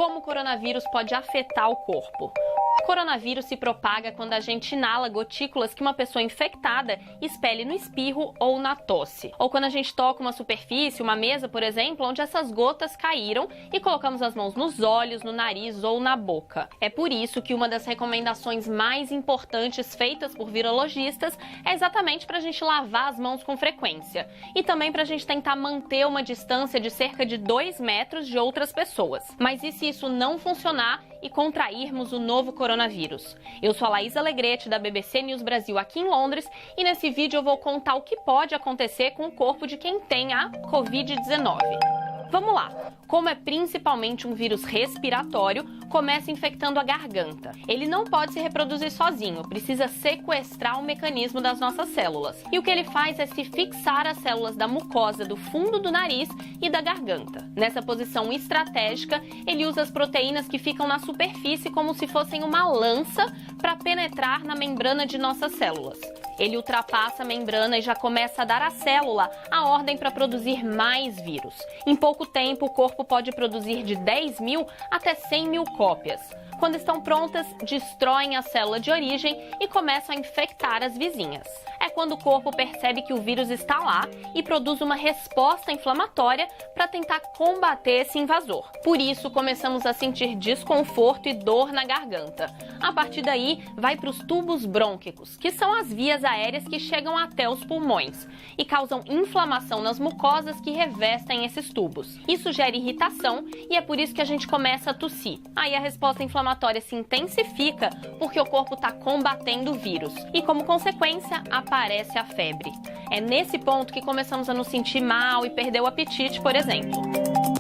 Como o coronavírus pode afetar o corpo? O coronavírus se propaga quando a gente inala gotículas que uma pessoa infectada expele no espirro ou na tosse. Ou quando a gente toca uma superfície, uma mesa, por exemplo, onde essas gotas caíram e colocamos as mãos nos olhos, no nariz ou na boca. É por isso que uma das recomendações mais importantes feitas por virologistas é exatamente para a gente lavar as mãos com frequência. E também para a gente tentar manter uma distância de cerca de 2 metros de outras pessoas. Mas e se isso não funcionar e contrairmos o novo coronavírus? Eu sou a Laís Alegrete, da BBC News Brasil aqui em Londres, e nesse vídeo eu vou contar o que pode acontecer com o corpo de quem tem a Covid-19. Vamos lá! Como é principalmente um vírus respiratório, começa infectando a garganta. Ele não pode se reproduzir sozinho, precisa sequestrar o mecanismo das nossas células. E o que ele faz é se fixar às células da mucosa do fundo do nariz e da garganta. Nessa posição estratégica, ele usa as proteínas que ficam na superfície como se fossem uma lança para penetrar na membrana de nossas células. Ele ultrapassa a membrana e já começa a dar à célula a ordem para produzir mais vírus. Em pouco tempo, o corpo pode produzir de 10 mil até 100 mil cópias. Quando estão prontas, destroem a célula de origem e começam a infectar as vizinhas. É quando o corpo percebe que o vírus está lá e produz uma resposta inflamatória para tentar combater esse invasor. Por isso, começamos a sentir desconforto e dor na garganta. A partir daí, vai para os tubos brônquicos, que são as vias aéreas que chegam até os pulmões e causam inflamação nas mucosas que revestem esses tubos. Isso gera irritação e é por isso que a gente começa a tossir. Aí a resposta inflamatória se intensifica porque o corpo está combatendo o vírus e, como consequência, aparece a febre. É nesse ponto que começamos a nos sentir mal e perder o apetite, por exemplo.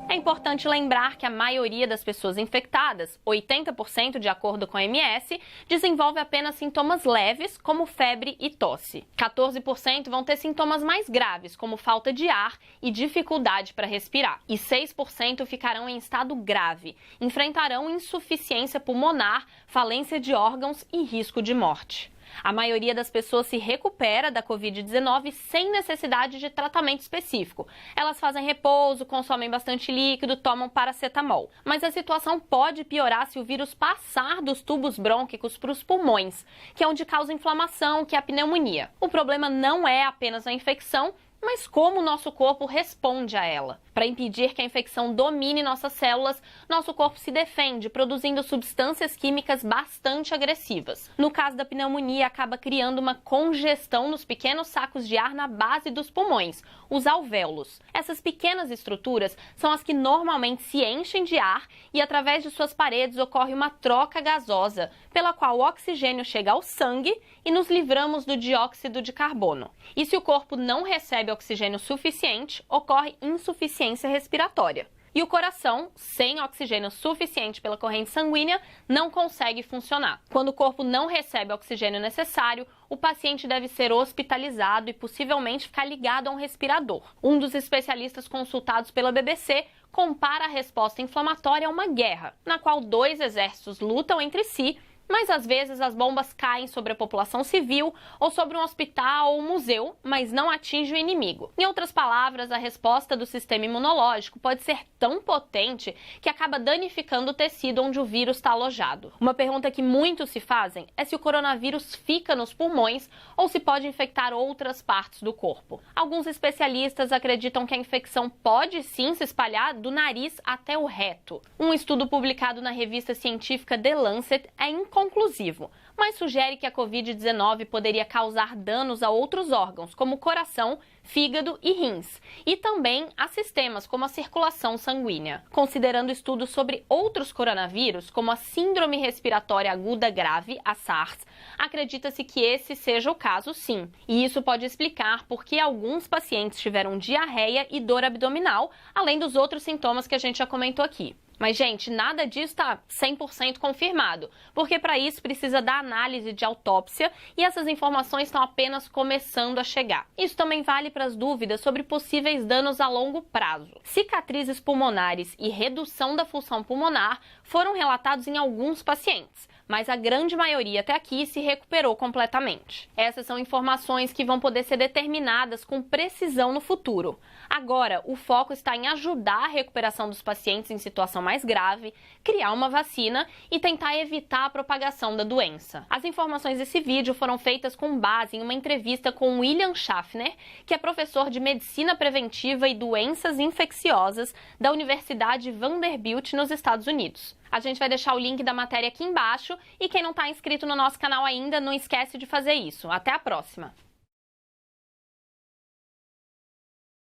É importante lembrar que a maioria das pessoas infectadas, 80% de acordo com a OMS, desenvolve apenas sintomas leves, como febre e tosse. 14% vão ter sintomas mais graves, como falta de ar e dificuldade para respirar. E 6% ficarão em estado grave, enfrentarão insuficiência pulmonar, falência de órgãos e risco de morte. A maioria das pessoas se recupera da Covid-19 sem necessidade de tratamento específico. Elas fazem repouso, consomem bastante líquido, tomam paracetamol. Mas a situação pode piorar se o vírus passar dos tubos brônquicos para os pulmões, que é onde causa inflamação, que é a pneumonia. O problema não é apenas a infecção, mas como o nosso corpo responde a ela. Para impedir que a infecção domine nossas células, nosso corpo se defende, produzindo substâncias químicas bastante agressivas. No caso da pneumonia, acaba criando uma congestão nos pequenos sacos de ar na base dos pulmões, os alvéolos. Essas pequenas estruturas são as que normalmente se enchem de ar e, através de suas paredes, ocorre uma troca gasosa, pela qual o oxigênio chega ao sangue e nos livramos do dióxido de carbono. E se o corpo não recebe oxigênio suficiente, ocorre insuficiência respiratória. E o coração, sem oxigênio suficiente pela corrente sanguínea, não consegue funcionar. Quando o corpo não recebe o oxigênio necessário, o paciente deve ser hospitalizado e possivelmente ficar ligado a um respirador. Um dos especialistas consultados pela BBC compara a resposta inflamatória a uma guerra, na qual 2 exércitos lutam entre si, mas às vezes as bombas caem sobre a população civil ou sobre um hospital ou um museu, mas não atingem o inimigo. Em outras palavras, a resposta do sistema imunológico pode ser tão potente que acaba danificando o tecido onde o vírus está alojado. Uma pergunta que muitos se fazem é se o coronavírus fica nos pulmões ou se pode infectar outras partes do corpo. Alguns especialistas acreditam que a infecção pode sim se espalhar do nariz até o reto. Um estudo publicado na revista científica The Lancet é inconclusivo, mas sugere que a Covid-19 poderia causar danos a outros órgãos, como o coração, fígado e rins, e também a sistemas como a circulação sanguínea. Considerando estudos sobre outros coronavírus, como a Síndrome Respiratória Aguda Grave, a SARS, acredita-se que esse seja o caso sim. E isso pode explicar por que alguns pacientes tiveram diarreia e dor abdominal, além dos outros sintomas que a gente já comentou aqui. Mas, gente, nada disso está 100% confirmado, porque para isso precisa da análise de autópsia e essas informações estão apenas começando a chegar. Isso também vale para as dúvidas sobre possíveis danos a longo prazo. Cicatrizes pulmonares e redução da função pulmonar foram relatados em alguns pacientes, mas a grande maioria até aqui se recuperou completamente. Essas são informações que vão poder ser determinadas com precisão no futuro. Agora, o foco está em ajudar a recuperação dos pacientes em situação mais grave, criar uma vacina e tentar evitar a propagação da doença. As informações desse vídeo foram feitas com base em uma entrevista com William Schaffner, que é professor de Medicina Preventiva e Doenças Infecciosas da Universidade Vanderbilt, nos Estados Unidos. A gente vai deixar o link da matéria aqui embaixo e quem não está inscrito no nosso canal ainda, não esquece de fazer isso. Até a próxima!